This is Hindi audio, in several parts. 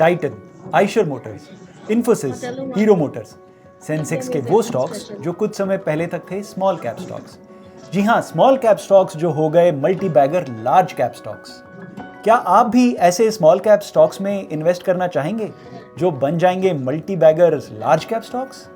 Titan, Eicher Motors, Infosys, hero Motors, Sensex के वो स्टॉक्स जो कुछ समय पहले तक थे स्मॉल कैप स्टॉक्स। जी हाँ, स्मॉल कैप स्टॉक्स जो हो गए multi bagger large cap stocks. क्या आप भी ऐसे स्मॉल कैप स्टॉक्स में इन्वेस्ट करना चाहेंगे जो बन जाएंगे multi bagger large cap stocks?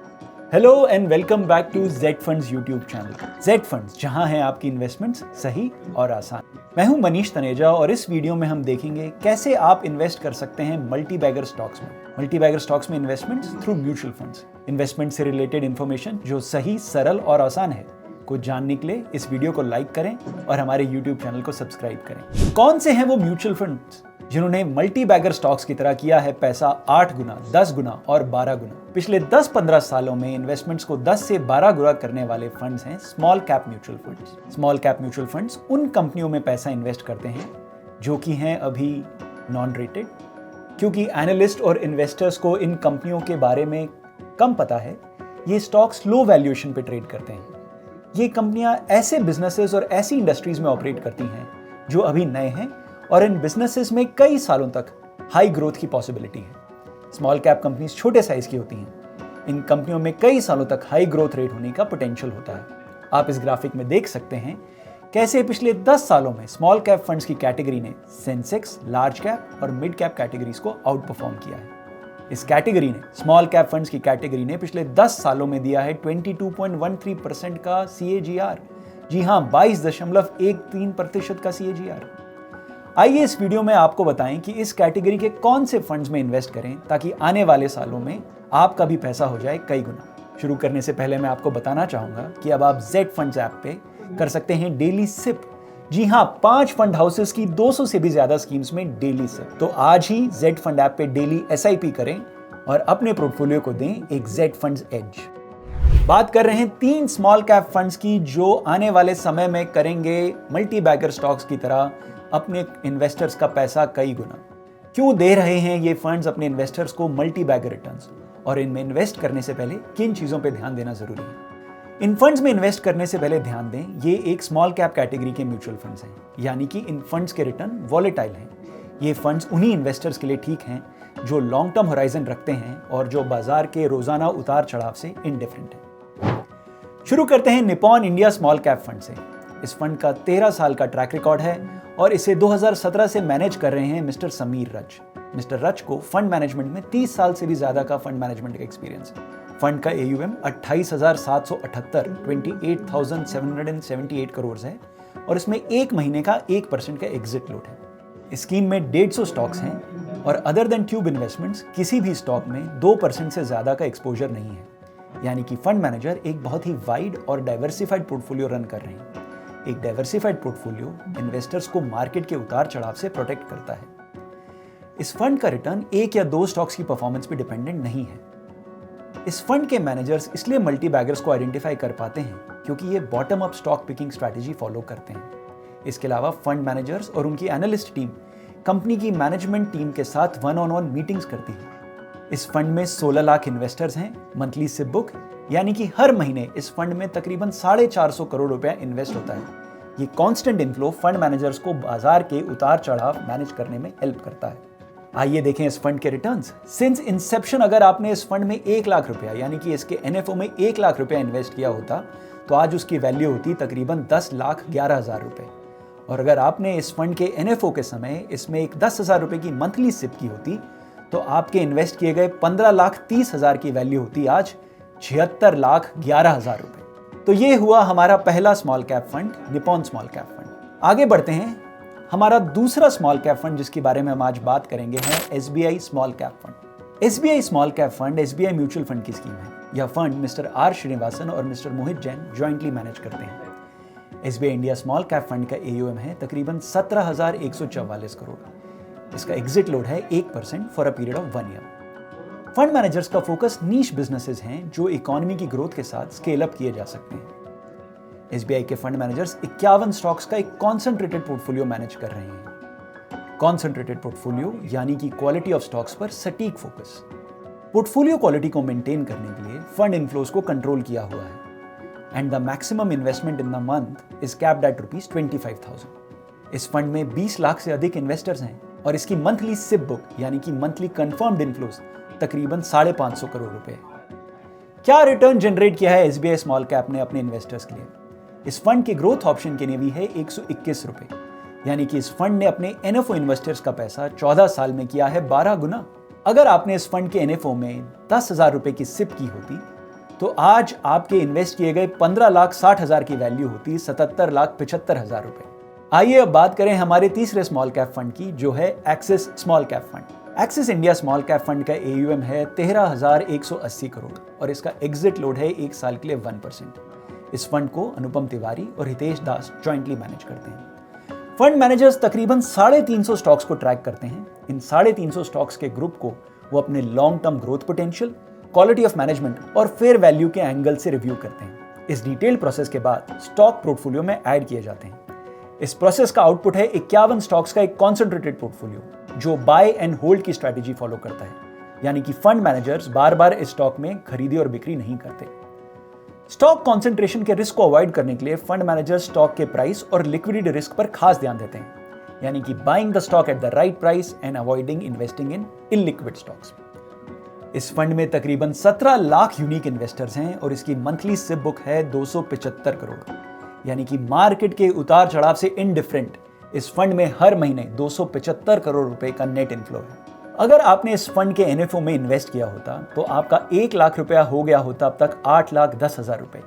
Hello and welcome back to Z funds YouTube channel. Z funds, जहां हैं आपकी इन्वेस्टमेंट्स सही और आसान। मैं हूं मनीष तनेजा और इस वीडियो में हम देखेंगे कैसे आप इन्वेस्ट कर सकते हैं मल्टी बैगर स्टॉक्स में। मल्टी बैगर स्टॉक्स में investments through mutual funds. Investment से रिलेटेड इन्फॉर्मेशन जो सही, सरल और आसान है को जानने के लिए इस वीडियो को लाइक करें और हमारे यूट्यूब चैनल को सब्सक्राइब करें। कौन से हैं वो म्यूचुअल फंड्स जिन्होंने मल्टी बैगर स्टॉक्स की तरह किया है पैसा 8 गुना, 10 गुना और 12 गुना? पिछले 10-15 सालों में इन्वेस्टमेंट्स को 10 से 12 गुना करने वाले फंड्स हैं small cap mutual funds. Small cap mutual funds उन कंपनियों में पैसा इन्वेस्ट करते हैं जो कि हैं अभी नॉन रेटेड, क्योंकि एनालिस्ट और इन्वेस्टर्स को इन कंपनियों के बारे में कम पता है। ये स्टॉक्स लो वैल्यूएशन पे ट्रेड करते हैं। ये कंपनियां ऐसे बिजनेसेस और ऐसी इंडस्ट्रीज में ऑपरेट करती हैं जो अभी नए हैं और इन बिजनेसेस में कई सालों तक हाई ग्रोथ की पॉसिबिलिटी है। स्मॉल कैप कंपनीज छोटे साइज की होती हैं। इन कंपनियों में कई सालों तक हाई ग्रोथ रेट होने का पोटेंशियल होता है। आप इस ग्राफिक में देख सकते हैं कैसे पिछले 10 सालों में स्मॉल कैप फंड्स की कैटेगरी ने सेंसेक्स, लार्ज कैप और मिड कैप कैटेगरीज को आउट परफॉर्म किया है। इस कैटेगरी ने, स्मॉल कैप फंड्स की कैटेगरी ने पिछले 10 सालों में दिया है 22.13% का CAGR। जी हां, 22.13% का CAGR। आइए इस वीडियो में आपको बताएं कि इस कैटेगरी के कौन से फंड्स में इन्वेस्ट करें ताकि आने वाले सालों में आपका भी पैसा हो जाए कई गुना। शुरू करने से पहले मैं आपको बताना चाहूंगा कि अब आप जेड फंड्स ऐप पे कर सकते हैं डेली सिप। जी हां, 5 फंड हाउसेस की 200 से भी ज्यादा स्कीम्स में डेली सिप। तो आज ही जेड फंड ऐप पे डेली SIP करें और अपने पोर्टफोलियो को दें एक जेड फंड्स एज। बात कर रहे हैं 3 स्मॉल कैप फंड्स की जो आने वाले समय में करेंगे मल्टी बैगर स्टॉक्स की तरह अपने इन्वेस्टर्स का पैसा कई गुना। क्यों दे रहे हैं ये फंड्स अपने इन्वेस्टर्स को मल्टी बैगर रिटर्न्स, और इनमें इन्वेस्ट करने से पहले किन चीजों पे ध्यान देना जरूरी है? इन फंड्स में इन्वेस्ट करने से पहले ध्यान दें, ये एक स्मॉल कैप कैटेगरी के म्यूचुअल फंड्स हैं, यानी कि इन फंड्स के रिटर्न वॉलेटाइल हैं। ये फंड्स उन्हीं इन्वेस्टर्स के लिए ठीक हैं जो लॉन्ग टर्म होराइजन रखते हैं और जो बाजार के रोजाना उतार चढ़ाव से इंडिफरेंट हैं। शुरू करते हैं Nippon India small cap fund से। इस फंड का 13 साल का ट्रैक रिकॉर्ड है और इसे 2017 से मैनेज कर रहे हैं मिस्टर समीर रच। मिस्टर रच को फंड मैनेजमेंट में 30 साल से भी ज्यादा का फंड मैनेजमेंट का एक्सपीरियंस है। फंड का AUM 28,778 28,778 करोड़ है और इसमें एक महीने का 1% का एग्जिट लोट है। इस स्कीम में 150 स्टॉक्स हैं और अदर देन ट्यूब इन्वेस्टमेंट्स किसी भी स्टॉक में 2% से ज्यादा का एक्सपोजर नहीं है, यानी कि फंड मैनेजर एक बहुत ही वाइड और डाइवर्सिफाइड पोर्टफोलियो रन कर रहे हैं। एक डाइवर्सिफाइड पोर्टफोलियो इन्वेस्टर्स को मार्केट के उतार चढ़ाव से प्रोटेक्ट करता है। इस फंड का रिटर्न 1 या 2 स्टॉक्स की परफॉर्मेंस पे डिपेंडेंट नहीं है। इस फंड के मैनेजर्स इसलिए मल्टी बैगर्स को आइडेंटिफाई कर पाते हैं क्योंकि ये bottom up stock picking strategy follow करते हैं। इसके अलावा फंड मैनेजर्स और उनकी एनालिस्ट टीम कंपनी की मैनेजमेंट टीम के साथ 1-on-1 मीटिंग्स करती है। इस फंड में 16 लाख इन्वेस्टर्स हैं। मंथली सिप बुक, यानी कि हर महीने इस फंड में तकरीबन 450 करोड़ रुपया इन्वेस्ट होता है। ये कांस्टेंट इनफ्लो फंड मैनेजर्स को बाजार के उतार चढ़ाव मैनेज करने में हेल्प करता है। आइए देखें इस फंड के रिटर्न्स। सिंस इंसेप्शन अगर आपने इस फंड में 1 लाख रुपया, यानी कि इसके NFO में 1 लाख रुपया इन्वेस्ट किया होता तो आज उसकी वैल्यू होती तकरीबन 10,11,000 रुपए। और अगर आपने इस फंड के NFO के समय इसमें एक 10,000 रुपए की मंथली सिप की होती तो आपके इन्वेस्ट किए गए 15,30,000 की वैल्यू होती आज 76,11,000 रुपए। तो ये हुआ हमारा पहला small cap fund, Nippon small cap fund. आगे बढ़ते हैं। हमारा दूसरा स्मॉल कैप फंड जिसके बारे में हम आज बात करेंगे है SBI small cap fund. SBI small cap fund SBI mutual fund की स्कीम है। यह फंड मिस्टर R श्रीनिवासन और मिस्टर मोहित जैन ज्वाइंटली मैनेज करते हैं। SBI India small cap fund का AUM है तकरीबन 17,144 करोड़। इसका एग्जिट लोड है 1% for a period of 1 year. Fund managers का फोकस नीश बिजनेसेस हैं जो इकोनॉमी की ग्रोथ के साथ स्केल अप किए जा सकते हैं। SBI के फंड मैनेजर्स 51 स्टॉक्स का एक कॉन्सेंट्रेटेड पोर्टफोलियो मैनेज कर रहे हैं। कॉन्सेंट्रेटेड पोर्टफोलियो यानी कि क्वालिटी ऑफ स्टॉक्स पर सटीक फोकस। पोर्टफोलियो क्वालिटी को मेंटेन करने के लिए फंड इनफ्लोज को कंट्रोल किया हुआ है and the maximum investment in the month is capped at ₹25,000। इस फंड में 20 लाख से अधिक इन्वेस्टर्स हैं और इसकी मंथली सिप बुक यानी कि मंथली कंफर्म्ड इनफ्लोज तकरीबन 550 करोड़ रुपए। क्या रिटर्न जनरेट किया है एसबीआई स्मॉल कैप ने अपने इन्वेस्टर्स के लिए? इस फंड के ग्रोथ ऑप्शन की नेवी है 121 रुपए, यानी कि इस फंड ने अपने एनएफओ इन्वेस्टर्स का पैसा 14 साल में किया है 12 गुना। अगर आपने इस फंड के एनएफओ में 10,000 रुपए की सिप की होती तो आज आपके इन्वेस्ट किए गए 15,60,000 की वैल्यू होती 77,75,000 रुपए। आइए अब बात करें हमारे तीसरे स्मॉल कैप फंड की, जो है axis small cap fund. Axis India small cap fund का AUM है 13,180 करोड़ और इसका एग्जिट लोड है 1 साल के लिए 1%। इस फंड को अनुपम तिवारी और हितेश दास जॉइंटली मैनेज करते हैं। फंड मैनेजर्स तकरीबन 350 स्टॉक्स को ट्रैक करते हैं। इन 350 स्टॉक्स के ग्रुप को वो अपने long term growth potential, quality of management और फेयर वैल्यू के एंगल से रिव्यू करते हैं। इस डिटेल प्रोसेस के बाद स्टॉक पोर्टफोलियो में ऐड किए जाते हैं। इस प्रोसेस का आउटपुट है 51 स्टॉक्स का एक कॉन्सेंट्रेटेड पोर्टफोलियो जो बाय एंड होल्ड की स्ट्रैटेजी फॉलो करता है, यानी कि फंड मैनेजर्स बार बार इस स्टॉक में खरीदी और बिक्री नहीं करते। स्टॉक कॉन्सेंट्रेशन के रिस्क को अवॉइड करने के लिए फंड मैनेजर स्टॉक के प्राइस और लिक्विडिटी रिस्क पर खास ध्यान देते हैं, यानी कि buying the stock at the right price and avoiding investing in illiquid stocks. इस फंड में तकरीबन 17 लाख यूनिक इन्वेस्टर्स हैं और इसकी मंथली सिप बुक है 275 करोड़, यानी कि मार्केट के उतार चढ़ाव से इनडिफरेंट इस फंड में हर महीने 275 करोड़ रुपए का नेट इनफ्लो है। अगर आपने इस फंड के एनएफओ में इन्वेस्ट किया होता तो आपका 1 लाख रुपया हो गया होता अब तक 8,10,000 रुपए।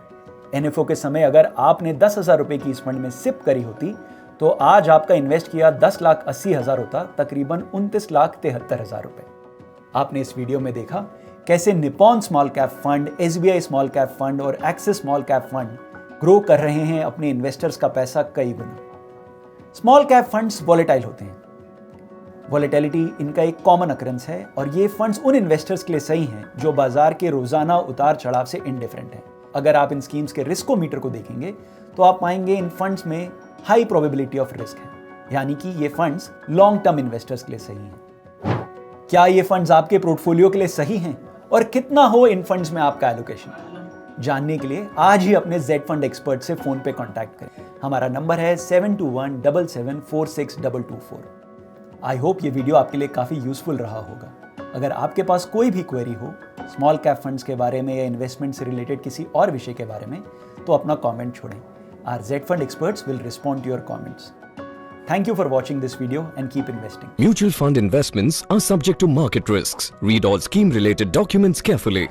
एनएफओ के समय अगर आपने 10,000 रुपए की इस फंड में सिप करी होती तो आज आपका इन्वेस्ट किया 10,80,000 होता, तकरीबन 29,73,000 रुपए। आपने इस वीडियो में देखा कैसे Nippon small cap fund, SBI small cap fund और Axis small cap fund grow कर रहे हैं अपने इन्वेस्टर्स का पैसा कई गुना। स्मॉल कैप फंड्स वॉलेटाइल होते हैं। वॉलेटिलिटी इनका एक कॉमन अकरेंस है और ये फंड्स उन इन्वेस्टर्स के लिए सही हैं जो बाजार के रोजाना उतार चढ़ाव से इंडिफरेंट हैं। अगर आप इन स्कीम्स के रिस्कोमीटर को देखेंगे तो आप पाएंगे इन फंड्स में हाई प्रोबेबिलिटी ऑफ रिस्क है, यानी कि ये फंड्स लॉन्ग टर्म इन्वेस्टर्स के लिए सही हैं। क्या ये फंड्स आपके पोर्टफोलियो के लिए सही हैं और कितना हो इन फंड्स में आपका एलोकेशन? जानने के लिए आज ही अपने जेड फंड एक्सपर्ट से फोन पे कांटेक्ट करें। हमारा नंबर है 7217746224। आई होप ये वीडियो आपके लिए काफी यूजफुल रहा होगा। अगर आपके पास कोई भी क्वेरी हो स्मॉल कैप फंड्स के बारे में या इन्वेस्टमेंट से रिलेटेड किसी और विषय के बारे में, तो अपना कमेंट छोड़ें। Our Z fund experts will respond to your comments. Thank you for watching this video and keep investing. Mutual fund investments are subject to market risks. Read all scheme related documents carefully.